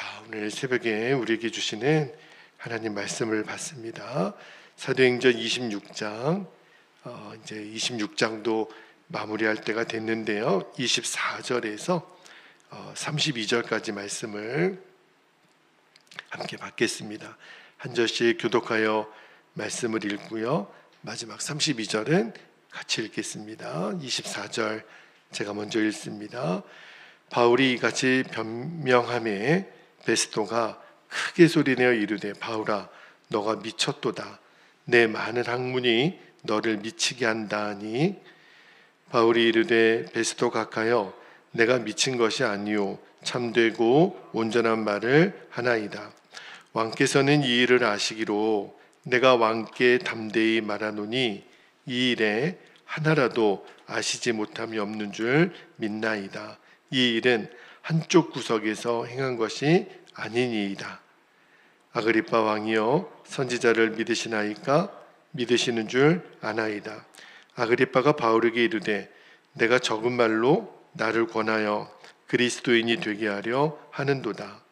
자, 오늘 새벽에 우리에게 주시는 하나님 말씀을 받습니다. 사도행전 26장, 이제 26장도 마무리할 때가 됐는데요. 24절에서 32절까지 말씀을 함께 받겠습니다. 한 절씩 교독하여 말씀을 읽고요. 마지막 32절은 같이 읽겠습니다. 24절 제가 먼저 읽습니다. 바울이 이같이 변명하매 베스토가 크게 소리내어 이르되 바울아 너가 미쳤도다. 내 많은 학문이 너를 미치게 한다 하니 바울이 이르되 베스토 각하여 내가 미친 것이 아니요 참되고 온전한 말을 하나이다. 왕께서는 이 일을 아시기로 내가 왕께 담대히 말하노니 이 일에 하나라도 아시지 못함이 없는 줄 믿나이다. 이 일은 한쪽 구석에서 행한 것이 아니니이다. 아그리빠 왕이여 선지자를 믿으시나이까? 믿으시는 줄 아나이다. 아그리빠가 바울에게 이르되 내가 적은 말로 나를 권하여 그리스도인이 되게 하려 하는도다.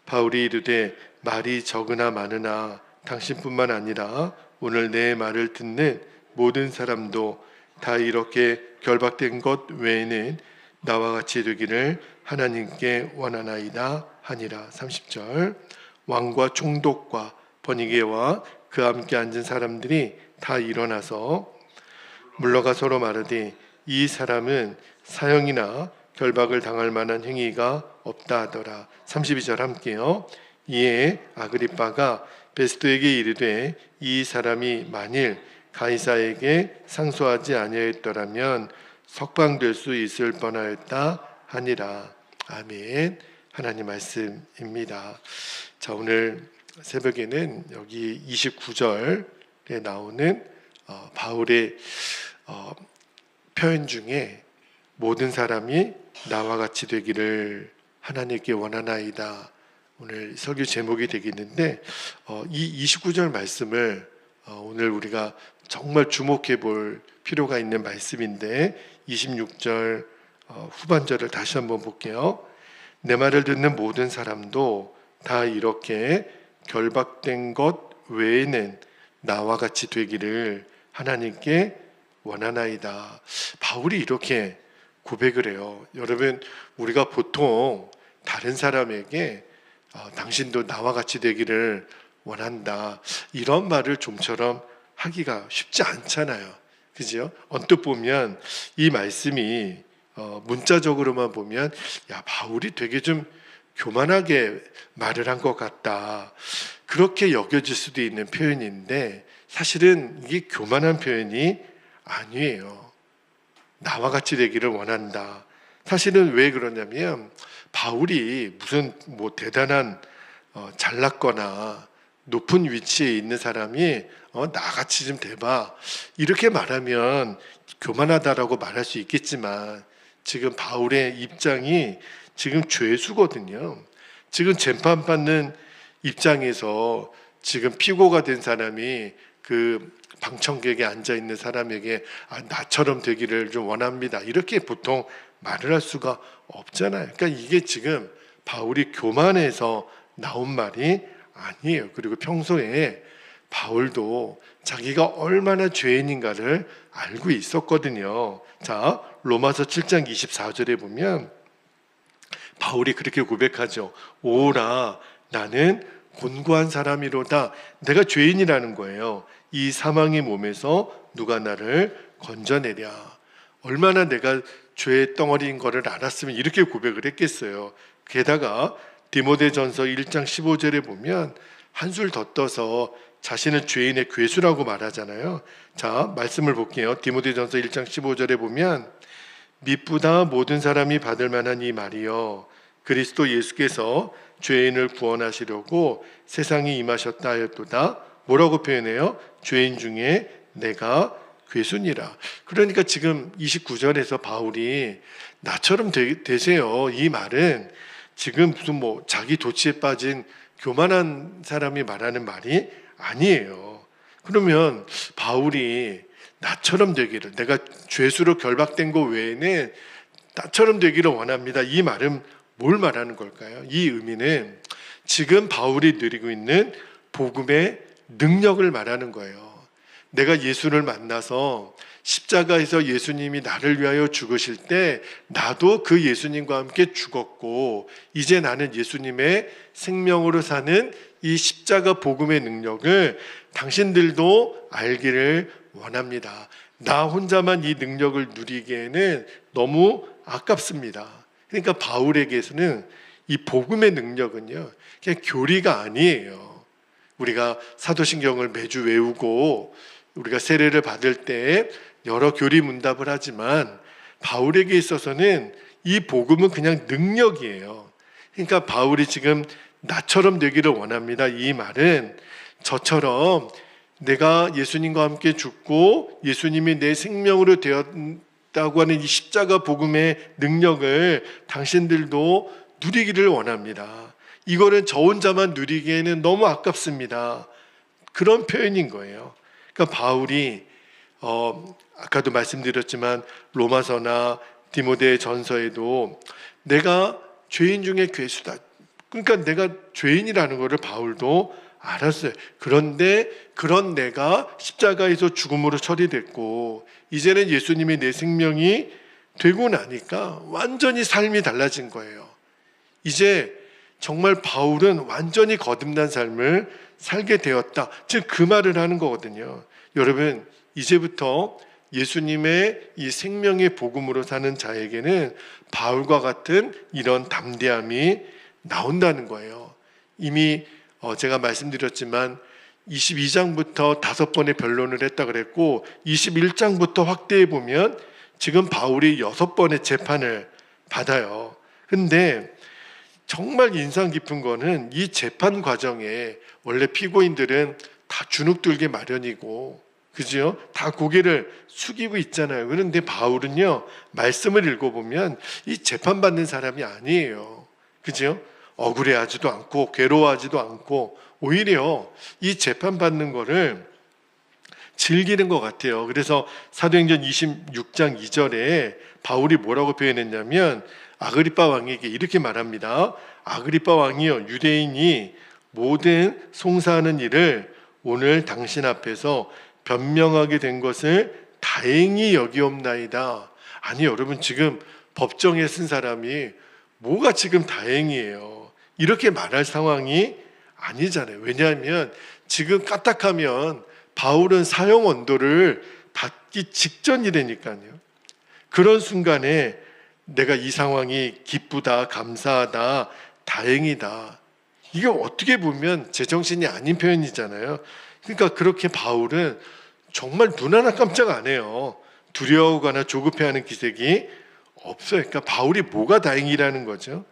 바울이 이르되 말이 적으나 많으나 당신뿐만 아니라 오늘 내 말을 듣는 모든 사람도 다 이렇게 결박된 것 외에는 나와 같이 되기를 하나님께 원하나이다 하니라. 30절 왕과 총독과 버니게와 그와 함께 앉은 사람들이 다 일어나서 물러가 서로 말하되 이 사람은 사형이나 결박을 당할 만한 행위가 없다 하더라. 32절 함께요. 이에 아그리빠가 베스토에게 이르되 이 사람이 만일 가이사에게 상소하지 아니하였더라면 석방될 수 있을 뻔하였다 하니라. 아멘. 하나님 말씀입니다. 자, 오늘 새벽에는 여기 29절에 나오는 바울의 표현 중에 모든 사람이 나와 같이 되기를 하나님께 원하나이다. 오늘 설교 제목이 되겠는데 이 29절 말씀을 오늘 우리가 정말 주목해 볼 필요가 있는 말씀인데 26절 후반절을 다시 한번 볼게요. 내 말을 듣는 모든 사람도 다 이렇게 결박된 것 외에는 나와 같이 되기를 하나님께 원하나이다. 바울이 이렇게 고백을 해요. 여러분, 우리가 보통 다른 사람에게 당신도 나와 같이 되기를 원한다, 이런 말을 좀처럼 하기가 쉽지 않잖아요. 그죠? 언뜻 보면 이 말씀이 문자적으로만 보면 야, 바울이 되게 좀 교만하게 말을 한 것 같다, 그렇게 여겨질 수도 있는 표현인데 사실은 이게 교만한 표현이 아니에요. 나와 같이 되기를 원한다. 사실은 왜 그러냐면 바울이 무슨 대단한 잘났거나 높은 위치에 있는 사람이 나같이 좀 돼봐, 이렇게 말하면 교만하다라고 말할 수 있겠지만 지금 바울의 입장이 지금 죄수거든요. 지금 재판받는 입장에서 지금 피고가 된 사람이 그 방청객에 앉아있는 사람에게 나처럼 되기를 좀 원합니다, 이렇게 보통 말을 할 수가 없잖아요. 그러니까 이게 지금 바울이 교만해서 나온 말이 아니에요. 그리고 평소에 바울도 자기가 얼마나 죄인인가를 알고 있었거든요. 자, 로마서 7장 24절에 보면 바울이 그렇게 고백하죠. 오라 나는 곤고한 사람이로다. 내가 죄인이라는 거예요. 이 사망의 몸에서 누가 나를 건져내랴. 얼마나 내가 죄의 덩어리인 거를 알았으면 이렇게 고백을 했겠어요. 게다가 디모데전서 1장 15절에 보면 한술 더 떠서 자신은 죄인의 괴수라고 말하잖아요. 자, 말씀을 볼게요. 디모데전서 1장 15절에 보면 미쁘다 모든 사람이 받을 만한 이 말이요 그리스도 예수께서 죄인을 구원하시려고 세상에 임하셨다 하였도다. 뭐라고 표현해요? 죄인 중에 내가 괴수니라. 그러니까 지금 29절에서 바울이 나처럼 되세요, 이 말은 지금 무슨 자기 도취에 빠진 교만한 사람이 말하는 말이 아니에요. 그러면 바울이 나처럼 되기를, 내가 죄수로 결박된 것 외에는 나처럼 되기를 원합니다, 이 말은 뭘 말하는 걸까요? 이 의미는 지금 바울이 누리고 있는 복음의 능력을 말하는 거예요. 내가 예수를 만나서 십자가에서 예수님이 나를 위하여 죽으실 때 나도 그 예수님과 함께 죽었고 이제 나는 예수님의 생명으로 사는 이 십자가 복음의 능력을 당신들도 알기를 원합니다. 나 혼자만 이 능력을 누리기에는 너무 아깝습니다. 그러니까 바울에게서는 이 복음의 능력은요, 그냥 교리가 아니에요. 우리가 사도신경을 매주 외우고 우리가 세례를 받을 때 여러 교리 문답을 하지만 바울에게 있어서는 이 복음은 그냥 능력이에요. 그러니까 바울이 지금 나처럼 되기를 원합니다. 이 말은 저처럼 내가 예수님과 함께 죽고 예수님이 내 생명으로 되었다고 하는 이 십자가 복음의 능력을 당신들도 누리기를 원합니다. 이거는 저 혼자만 누리기에는 너무 아깝습니다. 그런 표현인 거예요. 그러니까 바울이 아까도 말씀드렸지만 로마서나 디모데 전서에도 내가 죄인 중에 괴수다. 그러니까 내가 죄인이라는 것을 바울도 알았어요. 그런데 그런 내가 십자가에서 죽음으로 처리됐고 이제는 예수님이 내 생명이 되고 나니까 완전히 삶이 달라진 거예요. 이제 정말 바울은 완전히 거듭난 삶을 살게 되었다. 즉 그 말을 하는 거거든요. 여러분, 이제부터 예수님의 이 생명의 복음으로 사는 자에게는 바울과 같은 이런 담대함이 나온다는 거예요. 이미 제가 말씀드렸지만 22장부터 5번의 변론을 했다 그랬고 21장부터 확대해 보면 지금 바울이 6번의 재판을 받아요. 근데 정말 인상 깊은 거는 이 재판 과정에 원래 피고인들은 다 주눅들게 마련이고 그죠? 다 고개를 숙이고 있잖아요. 그런데 바울은요, 말씀을 읽어보면 이 재판받는 사람이 아니에요. 그죠? 억울해하지도 않고 괴로워하지도 않고 오히려 이 재판받는 거를 즐기는 것 같아요. 그래서 사도행전 26장 2절에 바울이 뭐라고 표현했냐면 아그리빠 왕에게 이렇게 말합니다. 아그리빠 왕이여, 유대인이 모든 송사하는 일을 오늘 당신 앞에서 변명하게 된 것을 다행히 여기옵나이다. 아니 여러분, 지금 법정에 쓴 사람이 뭐가 지금 다행이에요. 이렇게 말할 상황이 아니잖아요. 왜냐하면 지금 까딱하면 바울은 사형 언도를 받기 직전이라니까요. 그런 순간에 내가 이 상황이 기쁘다, 감사하다, 다행이다, 이게 어떻게 보면 제정신이 아닌 표현이잖아요. 그러니까 그렇게 바울은 정말 눈 하나 깜짝 안 해요. 두려워하거나 조급해하는 기색이 없어요. 그러니까 바울이 뭐가 다행이라는 거죠?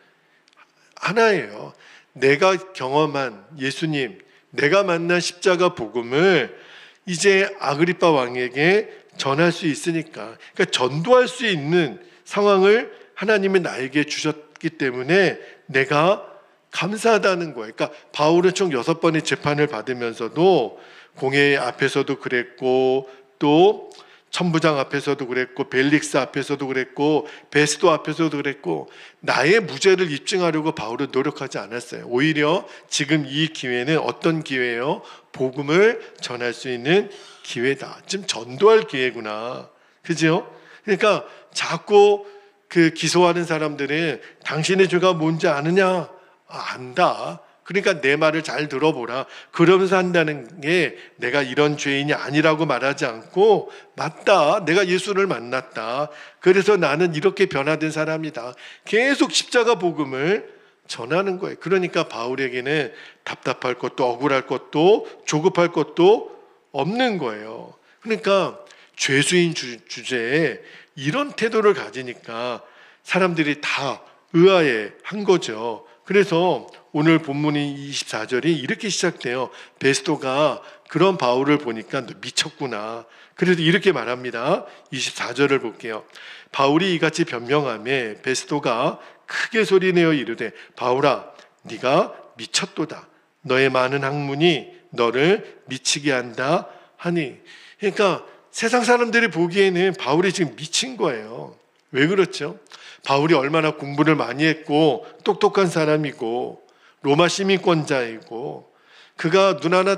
하나예요. 내가 경험한 예수님, 내가 만난 십자가 복음을 이제 아그리빠 왕에게 전할 수 있으니까, 그러니까 전도할 수 있는 상황을 하나님이 나에게 주셨기 때문에 내가 감사하다는 거예요. 그러니까 바울은 총 6번의 재판을 받으면서도 공회 앞에서도 그랬고 또 천부장 앞에서도 그랬고 벨릭스 앞에서도 그랬고 베스도 앞에서도 그랬고 나의 무죄를 입증하려고 바울은 노력하지 않았어요. 오히려 지금 이 기회는 어떤 기회예요? 복음을 전할 수 있는 기회다. 지금 전도할 기회구나. 그죠? 그러니까 자꾸 그 기소하는 사람들은 당신의 죄가 뭔지 아느냐? 안다. 그러니까 내 말을 잘 들어보라. 그러면서 한다는 게 내가 이런 죄인이 아니라고 말하지 않고 맞다. 내가 예수를 만났다. 그래서 나는 이렇게 변화된 사람이다. 계속 십자가 복음을 전하는 거예요. 그러니까 바울에게는 답답할 것도 억울할 것도 조급할 것도 없는 거예요. 그러니까 죄수인 주제에 이런 태도를 가지니까 사람들이 다 의아해 한 거죠. 그래서 오늘 본문인 24절이 이렇게 시작돼요. 베스도가 그런 바울을 보니까 너 미쳤구나. 그래서 이렇게 말합니다. 24절을 볼게요. 바울이 이같이 변명하며 베스도가 크게 소리내어 이르되 바울아, 네가 미쳤도다. 너의 많은 학문이 너를 미치게 한다 하니. 그러니까 세상 사람들이 보기에는 바울이 지금 미친 거예요. 왜 그렇죠? 바울이 얼마나 공부를 많이 했고 똑똑한 사람이고 로마 시민권자이고, 그가 눈 하나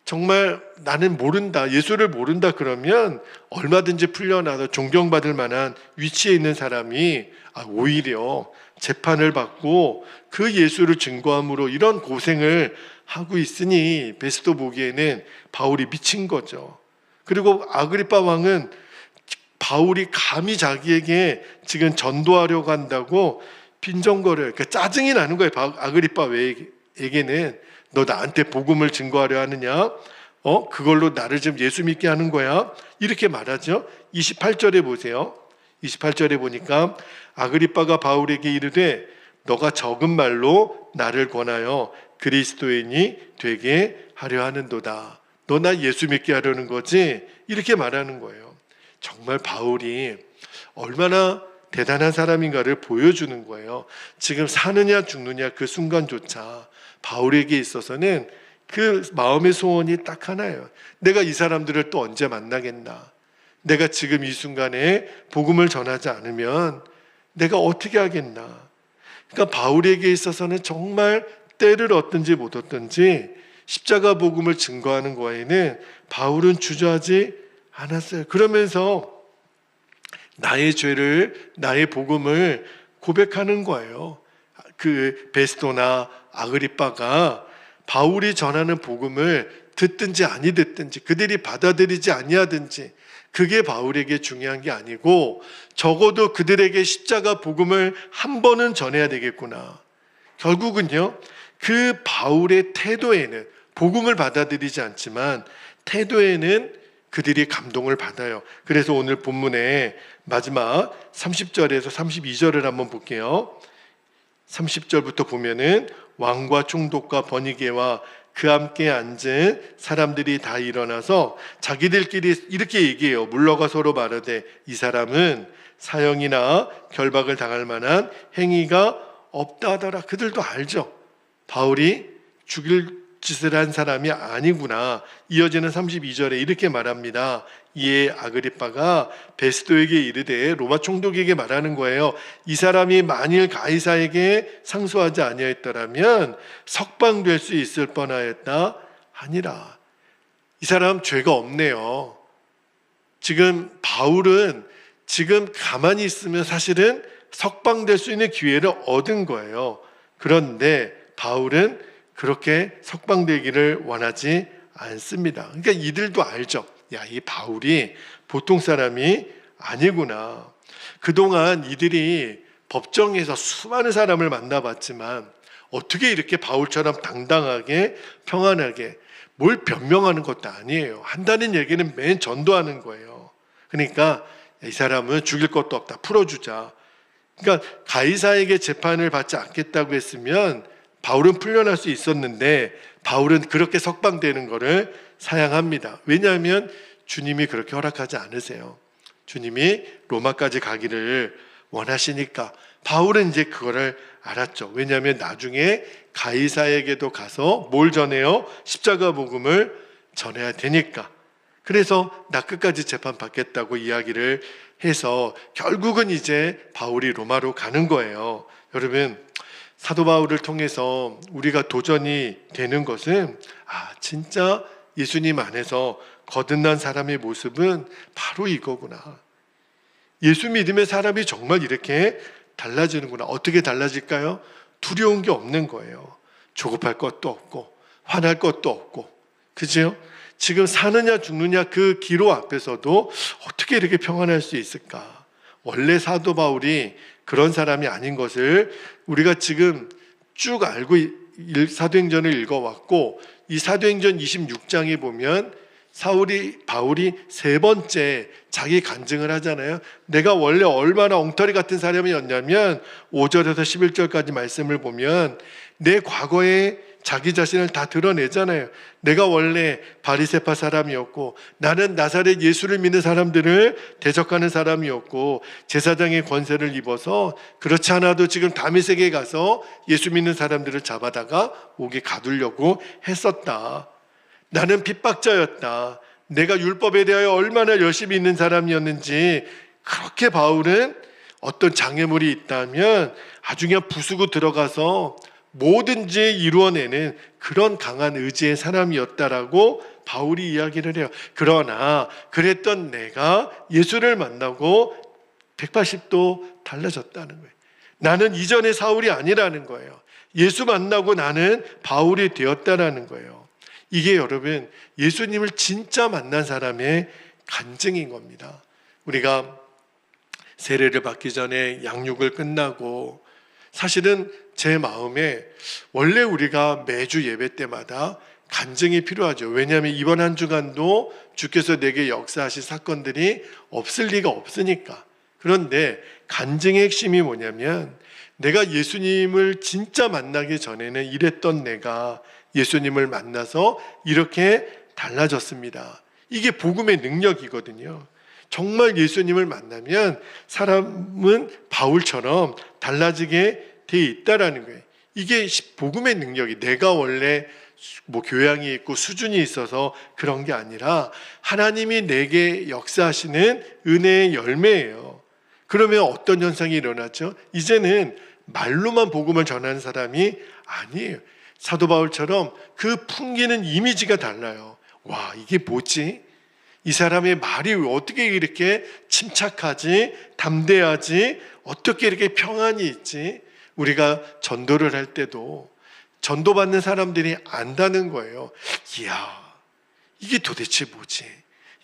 정말 나는 모른다, 예수를 모른다 그러면 얼마든지 풀려나서 존경받을 만한 위치에 있는 사람이 오히려 재판을 받고 그 예수를 증거함으로 이런 고생을 하고 있으니 베스도 보기에는 바울이 미친 거죠. 그리고 아그리빠 왕은 바울이 감히 자기에게 지금 전도하려고 한다고 빈정거려요. 그러니까 짜증이 나는 거예요. 아그리빠에게는. 너 나한테 복음을 증거하려 하느냐? 그걸로 나를 지금 예수 믿게 하는 거야? 이렇게 말하죠. 28절에 보세요. 28절에 보니까 아그리빠가 바울에게 이르되 너가 적은 말로 나를 권하여 그리스도인이 되게 하려 하는도다. 너 나 예수 믿게 하려는 거지? 이렇게 말하는 거예요. 정말 바울이 얼마나 대단한 사람인가를 보여주는 거예요. 지금 사느냐 죽느냐 그 순간조차 바울에게 있어서는 그 마음의 소원이 딱 하나예요. 내가 이 사람들을 또 언제 만나겠나? 내가 지금 이 순간에 복음을 전하지 않으면 내가 어떻게 하겠나? 그러니까 바울에게 있어서는 정말 때를 얻든지 못 얻든지 십자가 복음을 증거하는 거에는 바울은 주저하지 않았어요. 그러면서 나의 죄를, 나의 복음을 고백하는 거예요. 그 베스도나 아그리빠가 바울이 전하는 복음을 듣든지 아니 듣든지, 그들이 받아들이지 아니하든지, 그게 바울에게 중요한 게 아니고 적어도 그들에게 십자가 복음을 한 번은 전해야 되겠구나. 결국은요, 그 바울의 태도에는, 복음을 받아들이지 않지만 태도에는 그들이 감동을 받아요. 그래서 오늘 본문의 마지막 30절에서 32절을 한번 볼게요. 30절부터 보면은 왕과 총독과 번이게와 그 함께 앉은 사람들이 다 일어나서 자기들끼리 이렇게 얘기해요. 물러가 서로 말하되 이 사람은 사형이나 결박을 당할 만한 행위가 없다 하더라. 그들도 알죠. 바울이 죽일 짓을 한 사람이 아니구나. 이어지는 32절에 이렇게 말합니다. 이에 아그리빠가 베스도에게 이르되, 로마 총독에게 말하는 거예요. 이 사람이 만일 가이사에게 상소하지 아니하였더라면 석방될 수 있을 뻔하였다 하니라. 이 사람 죄가 없네요. 지금 바울은 지금 가만히 있으면 사실은 석방될 수 있는 기회를 얻은 거예요. 그런데 바울은 그렇게 석방되기를 원하지 않습니다. 그러니까 이들도 알죠. 야, 이 바울이 보통 사람이 아니구나. 그동안 이들이 법정에서 수많은 사람을 만나봤지만 어떻게 이렇게 바울처럼 당당하게 평안하게, 뭘 변명하는 것도 아니에요. 한다는 얘기는 맨 전도하는 거예요. 그러니까 이 사람은 죽일 것도 없다, 풀어주자. 그러니까 가이사에게 재판을 받지 않겠다고 했으면 바울은 풀려날 수 있었는데 바울은 그렇게 석방되는 것을 사양합니다. 왜냐하면 주님이 그렇게 허락하지 않으세요. 주님이 로마까지 가기를 원하시니까. 바울은 이제 그거를 알았죠. 왜냐하면 나중에 가이사에게도 가서 뭘 전해요? 십자가 복음을 전해야 되니까. 그래서 나 끝까지 재판받겠다고 이야기를 해서 결국은 이제 바울이 로마로 가는 거예요. 여러분, 사도 바울을 통해서 우리가 도전이 되는 것은 진짜 예수님 안에서 거듭난 사람의 모습은 바로 이거구나. 예수 믿으면 사람이 정말 이렇게 달라지는구나. 어떻게 달라질까요? 두려운 게 없는 거예요. 조급할 것도 없고 화날 것도 없고, 그죠? 지금 사느냐 죽느냐 그 기로 앞에서도 어떻게 이렇게 평안할 수 있을까? 원래 사도 바울이 그런 사람이 아닌 것을 우리가 지금 쭉 알고 사도행전을 읽어왔고, 이 사도행전 26장에 보면 바울이 세 번째 자기 간증을 하잖아요. 내가 원래 얼마나 엉터리 같은 사람이었냐면 5절에서 11절까지 말씀을 보면 내 과거에 자기 자신을 다 드러내잖아요. 내가 원래 바리새파 사람이었고, 나는 나사렛 예수를 믿는 사람들을 대적하는 사람이었고, 제사장의 권세를 입어서 그렇지 않아도 지금 다메섹에 가서 예수 믿는 사람들을 잡아다가 옥에 가두려고 했었다. 나는 핍박자였다. 내가 율법에 대하여 얼마나 열심히 있는 사람이었는지, 그렇게 바울은 어떤 장애물이 있다면 아주 그냥 부수고 들어가서 뭐든지 이루어내는 그런 강한 의지의 사람이었다라고 바울이 이야기를 해요. 그러나 그랬던 내가 예수를 만나고 180도 달라졌다는 거예요. 나는 이전의 사울이 아니라는 거예요. 예수 만나고 나는 바울이 되었다라는 거예요. 이게 여러분 예수님을 진짜 만난 사람의 간증인 겁니다. 우리가 세례를 받기 전에 양육을 끝나고 사실은 제 마음에 원래 우리가 매주 예배 때마다 간증이 필요하죠. 왜냐하면 이번 한 주간도 주께서 내게 역사하신 사건들이 없을 리가 없으니까. 그런데 간증의 핵심이 뭐냐면 내가 예수님을 진짜 만나기 전에는 이랬던 내가 예수님을 만나서 이렇게 달라졌습니다. 이게 복음의 능력이거든요. 정말 예수님을 만나면 사람은 바울처럼 달라지게 돼 있다라는 거예요. 이게 복음의 능력이 내가 원래 교양이 있고 수준이 있어서 그런 게 아니라 하나님이 내게 역사하시는 은혜의 열매예요. 그러면 어떤 현상이 일어나죠? 이제는 말로만 복음을 전하는 사람이 아니에요. 사도 바울처럼 그 풍기는 이미지가 달라요. 와, 이게 뭐지? 이 사람의 말이 어떻게 이렇게 침착하지? 담대하지? 어떻게 이렇게 평안이 있지? 우리가 전도를 할 때도 전도받는 사람들이 안다는 거예요. 이야, 이게 도대체 뭐지?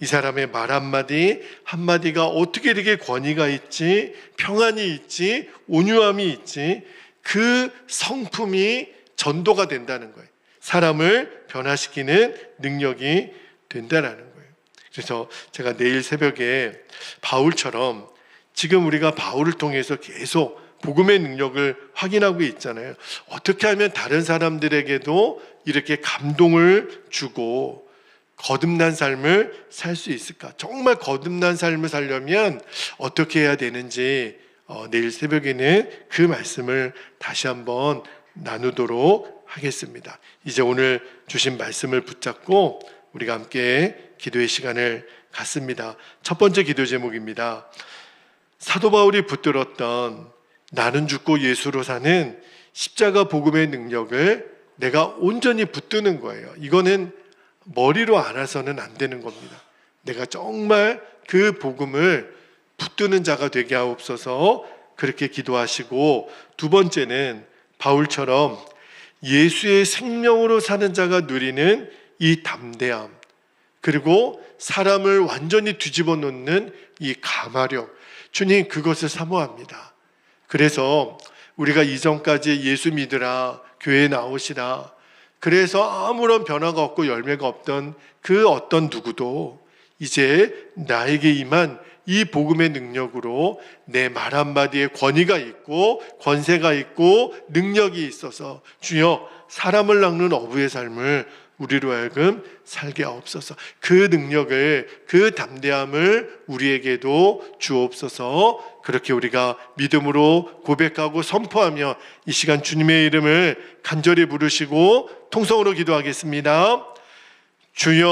이 사람의 말 한마디 한마디가 어떻게 이렇게 권위가 있지? 평안이 있지? 온유함이 있지? 그 성품이 전도가 된다는 거예요. 사람을 변화시키는 능력이 된다는 거예요. 그래서 제가 내일 새벽에 바울처럼 지금 우리가 바울을 통해서 계속 복음의 능력을 확인하고 있잖아요. 어떻게 하면 다른 사람들에게도 이렇게 감동을 주고 거듭난 삶을 살 수 있을까? 정말 거듭난 삶을 살려면 어떻게 해야 되는지 내일 새벽에는 그 말씀을 다시 한번 나누도록 하겠습니다. 이제 오늘 주신 말씀을 붙잡고 우리가 함께 기도의 시간을 갖습니다. 첫 번째 기도 제목입니다. 사도 바울이 붙들었던 나는 죽고 예수로 사는 십자가 복음의 능력을 내가 온전히 붙드는 거예요. 이거는 머리로 알아서는 안 되는 겁니다. 내가 정말 그 복음을 붙드는 자가 되게 하옵소서. 그렇게 기도하시고, 두 번째는 바울처럼 예수의 생명으로 사는 자가 누리는 이 담대함, 그리고 사람을 완전히 뒤집어 놓는 이 가마력, 주님 그것을 사모합니다. 그래서 우리가 이전까지 예수 믿으라, 교회에 나오시라, 그래서 아무런 변화가 없고 열매가 없던 그 어떤 누구도 이제 나에게 임한 이 복음의 능력으로 내 말 한마디에 권위가 있고 권세가 있고 능력이 있어서 주여 사람을 낚는 어부의 삶을 우리로 하여금 살게 하옵소서. 그 능력을, 그 담대함을 우리에게도 주옵소서. 그렇게 우리가 믿음으로 고백하고 선포하며 이 시간 주님의 이름을 간절히 부르시고 통성으로 기도하겠습니다. 주여